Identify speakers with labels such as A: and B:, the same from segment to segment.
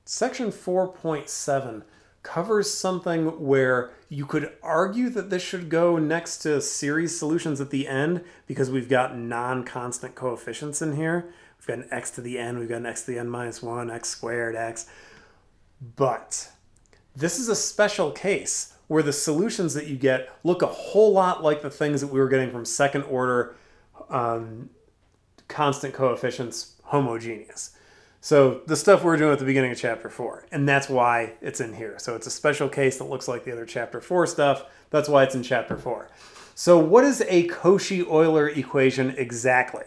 A: Section 4.7 covers something where you could argue that this should go next to series solutions at the end because we've got non-constant coefficients in here. We've got an x to the n, we've got an x to the n minus 1, x squared, x. But this is a special case where the solutions that you get look a whole lot like the things that we were getting from second order constant coefficients homogeneous. So the stuff we were doing at the beginning of chapter 4, and that's why it's in here. So it's a special case that looks like the other chapter 4 stuff. That's why it's in chapter 4. So what is a Cauchy-Euler equation exactly?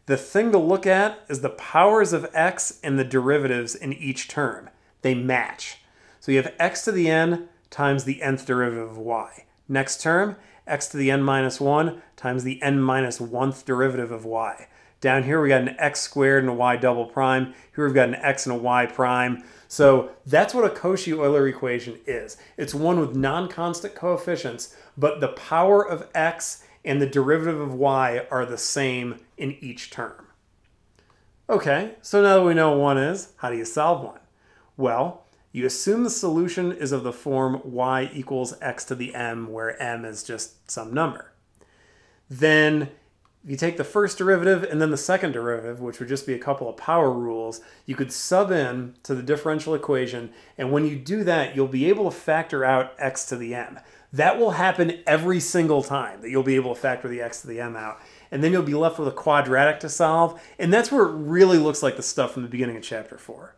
A: The thing to look at is the powers of x and the derivatives in each term. They match. So you have x to the n times the nth derivative of y. Next term, x to the n minus 1 times the n minus 1th derivative of y. Down here we got an x squared and a y double prime. Here we've got an x and a y prime. So that's what a Cauchy-Euler equation is. It's one with non-constant coefficients, but the power of x and the derivative of y are the same in each term. Okay, so now that we know what one is, how do you solve one? Well, you assume the solution is of the form y equals x to the m, where m is just some number. Then you take the first derivative and then the second derivative, which would just be a couple of power rules. You could sub in to the differential equation, and when you do that, you'll be able to factor out x to the m. That will happen every single time that you'll be able to factor the x to the m out. And then you'll be left with a quadratic to solve, and that's where it really looks like the stuff from the beginning of chapter 4.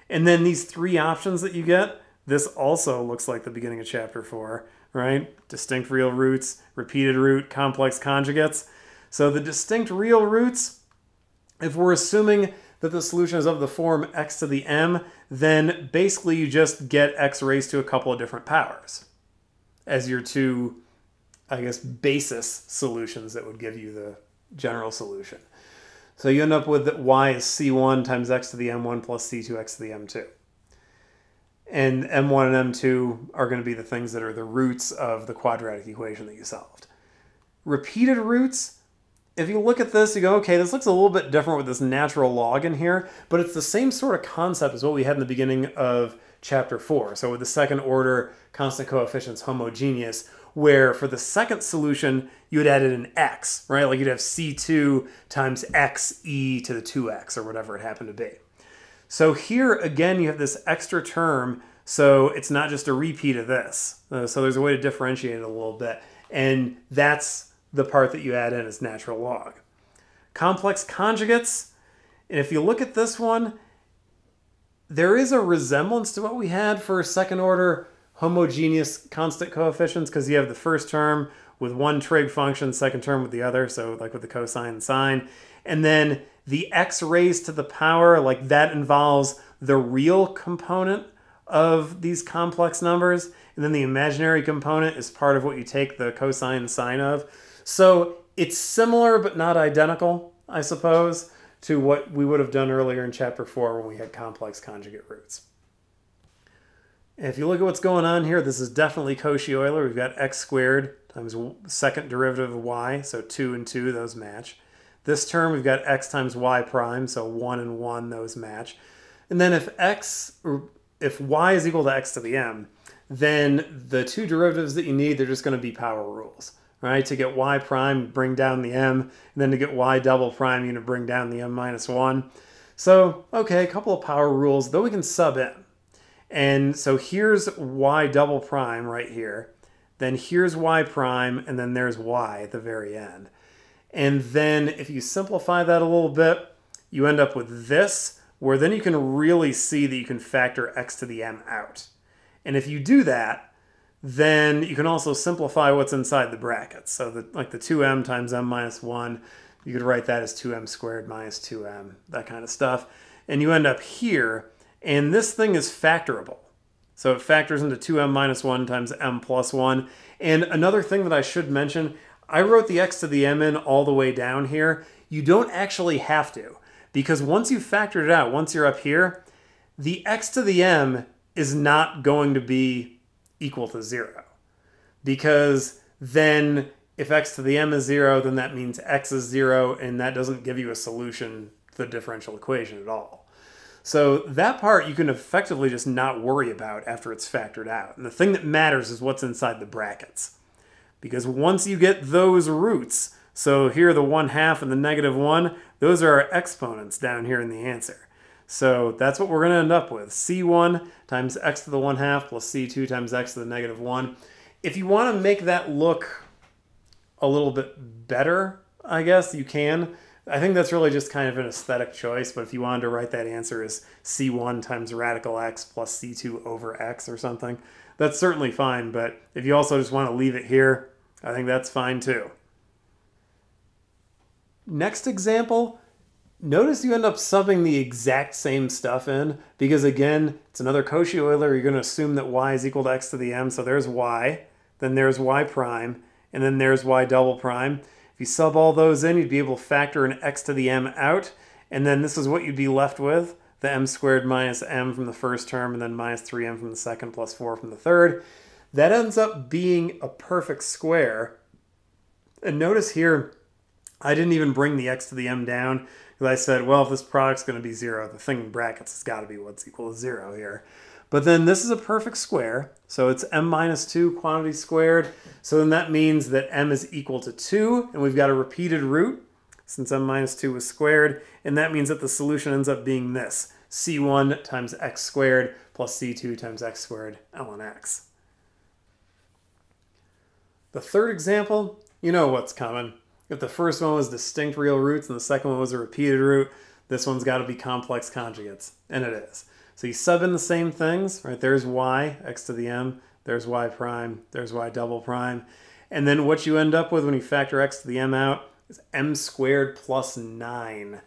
A: And then these three options that you get, this also looks like the beginning of chapter 4, right? Distinct real roots, repeated root, complex conjugates. So the distinct real roots, if we're assuming that the solution is of the form x to the m, then basically you just get x raised to a couple of different powers as your two, I guess, basis solutions that would give you the general solution. So you end up with that y is c1 times x to the m1 plus c2x to the m2. And m1 and m2 are going to be the things that are the roots of the quadratic equation that you solved. Repeated roots, if you look at this, you go, okay, this looks a little bit different with this natural log in here, but it's the same sort of concept as what we had in the beginning of chapter 4. So with the second order constant coefficients homogeneous, where for the second solution, you had added an x, right? Like you'd have c2 times x e to the 2x or whatever it happened to be. So here, again, you have this extra term, so it's not just a repeat of this. So there's a way to differentiate it a little bit, and that's the part that you add in is natural log. Complex conjugates, and if you look at this one, there is a resemblance to what we had for second order homogeneous constant coefficients, because you have the first term with one trig function, second term with the other, so like with the cosine and sine. And then the x raised to the power, like that involves the real component of these complex numbers, and then the imaginary component is part of what you take the cosine and sine of. So it's similar but not identical, I suppose, to what we would have done earlier in chapter 4 when we had complex conjugate roots. And if you look at what's going on here, this is definitely Cauchy-Euler. We've got x squared times second derivative of y, so 2 and 2, those match. This term, we've got x times y prime, so 1 and 1, those match. And then if y is equal to x to the m, then the two derivatives that you need, they're just going to be power rules. Right? To get y prime, bring down the m, and then to get y double prime, you're going to bring down the m minus 1. So, okay, a couple of power rules, though we can sub in. And so here's y double prime right here. Then here's y prime, and then there's y at the very end. And then if you simplify that a little bit, you end up with this, where then you can really see that you can factor x to the m out. And if you do that, then you can also simplify what's inside the brackets. So like the 2m times m minus 1, you could write that as 2m squared minus 2m, that kind of stuff. And you end up here, and this thing is factorable. So it factors into 2m minus 1 times m plus 1. And another thing that I should mention, I wrote the x to the m in all the way down here. You don't actually have to, because once you've factored it out, once you're up here, the x to the m is not going to be equal to 0. Because then if x to the m is 0, then that means x is 0, and that doesn't give you a solution to the differential equation at all. So that part you can effectively just not worry about after it's factored out. And the thing that matters is what's inside the brackets. Because once you get those roots, so here the 1/2 and the -1, those are our exponents down here in the answer. So that's what we're going to end up with. C1 times x to the 1/2 plus C2 times x to the -1. If you want to make that look a little bit better, I guess you can. I think that's really just kind of an aesthetic choice, but if you wanted to write that answer as C1 times radical x plus C2 over x or something, that's certainly fine. But if you also just want to leave it here, I think that's fine too. Next example, notice you end up subbing the exact same stuff in because, again, it's another Cauchy-Euler. You're going to assume that y is equal to x to the m. So there's y, then there's y prime, and then there's y double prime. If you sub all those in, you'd be able to factor an x to the m out, and then this is what you'd be left with, the m squared minus m from the first term, and then minus 3m from the second, plus 4 from the third. That ends up being a perfect square. And notice here, I didn't even bring the x to the m down, because I said, well, if this product's going to be 0, the thing in brackets has got to be what's equal to 0 here. But then this is a perfect square, so it's m minus 2 quantity squared. So then that means that m is equal to 2, and we've got a repeated root, since m minus 2 was squared, and that means that the solution ends up being this, c1 times x squared plus c2 times x squared ln x. The third example, you know what's coming. If the first one was distinct real roots and the second one was a repeated root, this one's got to be complex conjugates, and it is. So you sub in the same things, right? There's y, x to the m, there's y prime, there's y double prime. And then what you end up with when you factor x to the m out is m squared plus 9.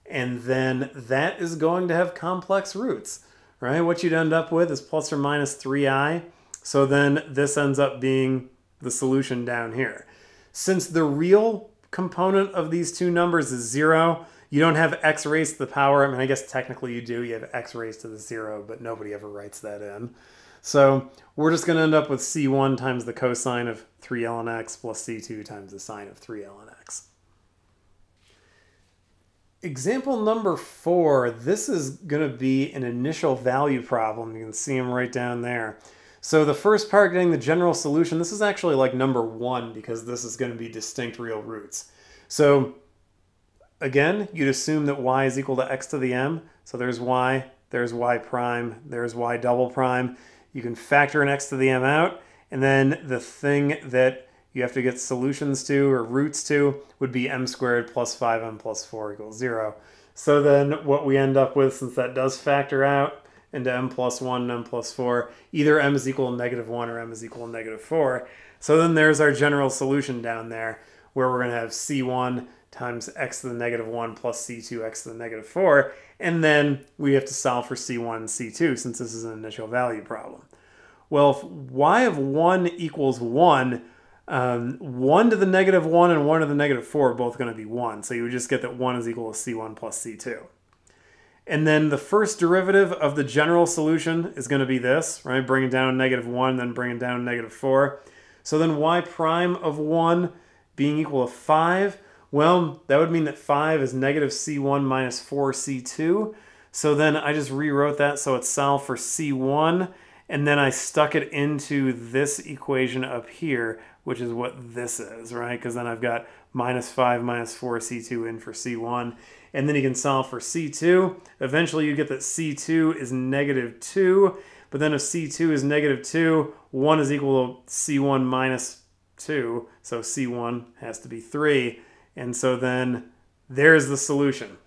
A: And then that is going to have complex roots, right? What you'd end up with is plus or minus 3i. So then this ends up being the solution down here. Since the real component of these two numbers is 0, you don't have x raised to the power. I mean, I guess technically you do. You have x raised to the 0, but nobody ever writes that in. So we're just going to end up with c1 times the cosine of 3 ln x plus c2 times the sine of 3 ln x. Example number 4, this is going to be an initial value problem. You can see them right down there. So the first part, getting the general solution, this is actually like number 1 because this is going to be distinct real roots. So again, you'd assume that y is equal to x to the m. So there's y prime, there's y double prime. You can factor an x to the m out, and then the thing that you have to get solutions to or roots to would be m squared plus 5m plus 4 equals 0. So then what we end up with, since that does factor out into m plus 1 and m plus 4, either m is equal to -1 or m is equal to -4. So then there's our general solution down there, where we're going to have c1 times x to the -1 plus c2 x to the -4, and then we have to solve for c1 and c2 since this is an initial value problem. Well, if y of 1 equals 1, 1 to the -1 and 1 to the -4 are both going to be 1, so you would just get that 1 is equal to c1 plus c2. And then the first derivative of the general solution is going to be this, right? Bringing down -1, then bringing down -4. So then y prime of 1 being equal to 5, well, that would mean that 5 is -c1 minus 4c2. So then I just rewrote that so it's solved for c1, and then I stuck it into this equation up here, which is what this is, right? Because then I've got -5 minus 4c2 in for c1. And then you can solve for c2. Eventually you get that c2 is -2. But then if c2 is -2, 1 is equal to c1 minus 2. So c1 has to be 3. And so then there's the solution,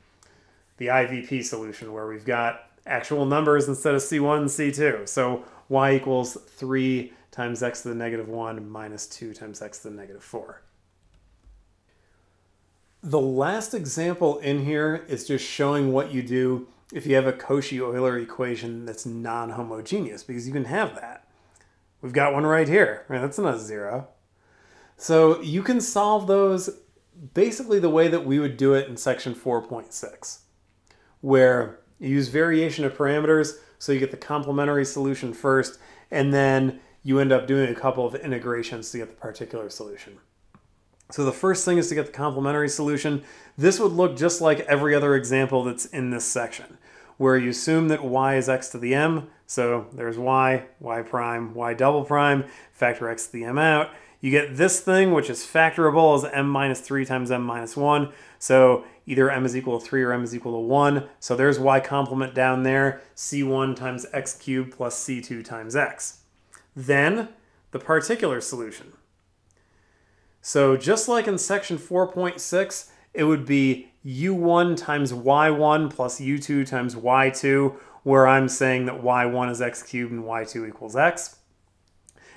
A: the IVP solution, where we've got actual numbers instead of c1 and c2. So y equals 3 times x to the -1 minus 2 times x to the -4. The last example in here is just showing what you do if you have a Cauchy-Euler equation that's non-homogeneous, because you can have that. We've got one right here, right? That's not a 0. So you can solve those basically the way that we would do it in section 4.6, where you use variation of parameters, so you get the complementary solution first, and then you end up doing a couple of integrations to get the particular solution. So the first thing is to get the complementary solution. This would look just like every other example that's in this section, where you assume that y is x to the m. So there's y, y prime, y double prime, factor x to the m out. You get this thing, which is factorable as m minus 3 times m minus 1. So either m is equal to 3 or m is equal to 1. So there's y complement down there, c1 times x cubed plus c2 times x. Then the particular solution. So just like in section 4.6, it would be u1 times y1 plus u2 times y2, where I'm saying that y1 is x cubed and y2 equals x.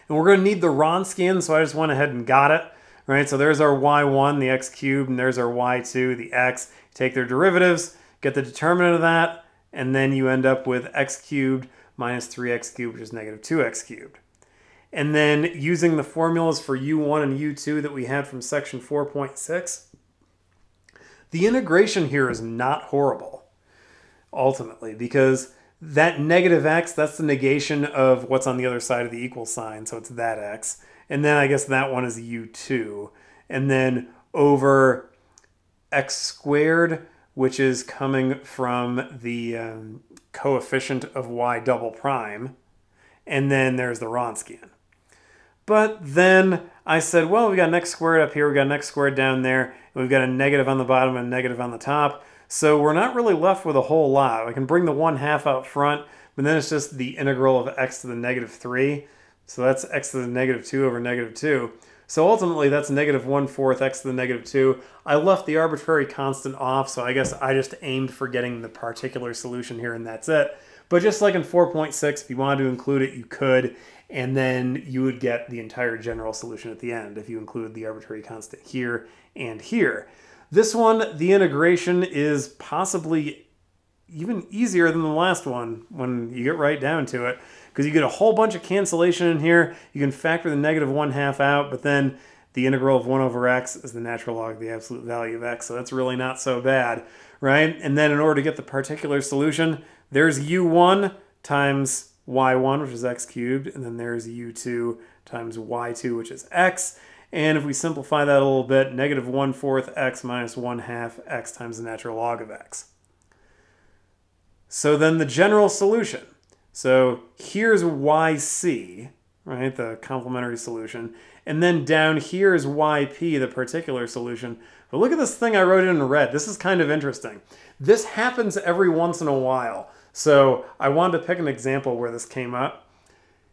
A: And we're going to need the Wronskian, so I just went ahead and got it. Right? So there's our y1, the x cubed, and there's our y2, the x. Take their derivatives, get the determinant of that, and then you end up with x cubed minus 3x cubed, which is negative 2x cubed. And then using the formulas for u1 and u2 that we had from section 4.6, the integration here is not horrible, ultimately, because that negative x, that's the negation of what's on the other side of the equal sign, so it's that x. And then I guess that one is u2. And then over x squared, which is coming from the coefficient of y double prime. And then there's the Wronskian. But then I said, well, we got an x squared up here, we got an x squared down there, and we've got a negative on the bottom and a negative on the top. So we're not really left with a whole lot. I can bring the 1/2 out front, but then it's just the integral of x to the negative 3. So that's x to the negative 2 over negative 2. So ultimately that's negative 1/4 x to the negative 2. I left the arbitrary constant off, so I guess I just aimed for getting the particular solution here and that's it. But just like in 4.6, if you wanted to include it, you could, and then you would get the entire general solution at the end if you include the arbitrary constant here and here. This one, the integration is possibly even easier than the last one when you get right down to it, because you get a whole bunch of cancellation in here. You can factor the negative 1/2 out, but then the integral of 1 over x is the natural log of the absolute value of x, so that's really not so bad, right? And then in order to get the particular solution, there's u1 times y1, which is x cubed, and then there's u2 times y2, which is x. And if we simplify that a little bit, negative 1/4 x minus 1/2 x times the natural log of x. So then the general solution. So here's yc, right, the complementary solution. And then down here is yp, the particular solution. But look at this thing I wrote in red. This is kind of interesting. This happens every once in a while. So I wanted to pick an example where this came up.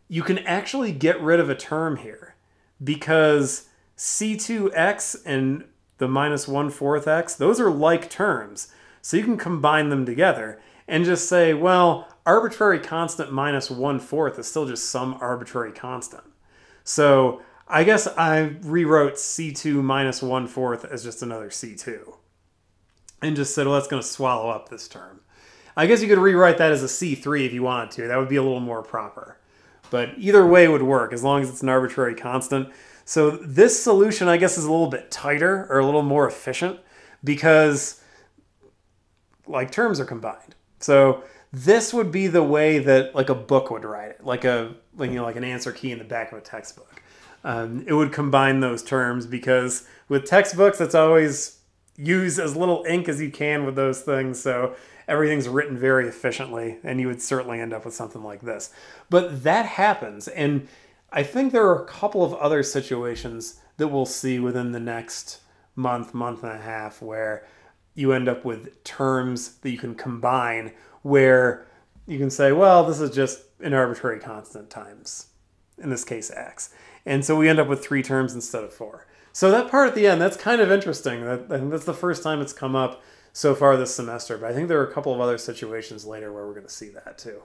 A: You can actually get rid of a term here because c2x and the minus 1/4 x, those are like terms. So you can combine them together and just say, well, arbitrary constant minus 1/4 is still just some arbitrary constant. So I guess I rewrote c2 minus 1/4 as just another c2. And just said, well, that's going to swallow up this term. I guess you could rewrite that as a c3 if you wanted to. That would be a little more proper. But either way would work as long as it's an arbitrary constant. So this solution, I guess, is a little bit tighter or a little more efficient because like terms are combined. So this would be the way that like a book would write it, like an answer key in the back of a textbook. It would combine those terms because with textbooks, it's always use as little ink as you can with those things. So everything's written very efficiently, and you would certainly end up with something like this. But that happens, and I think there are a couple of other situations that we'll see within the next month, month and a half, where you end up with terms that you can combine where you can say, well, this is just an arbitrary constant times, in this case, x. And so we end up with 3 terms instead of 4. So that part at the end, that's kind of interesting. I think that's the first time it's come up so far this semester, but I think there are a couple of other situations later where we're going to see that too.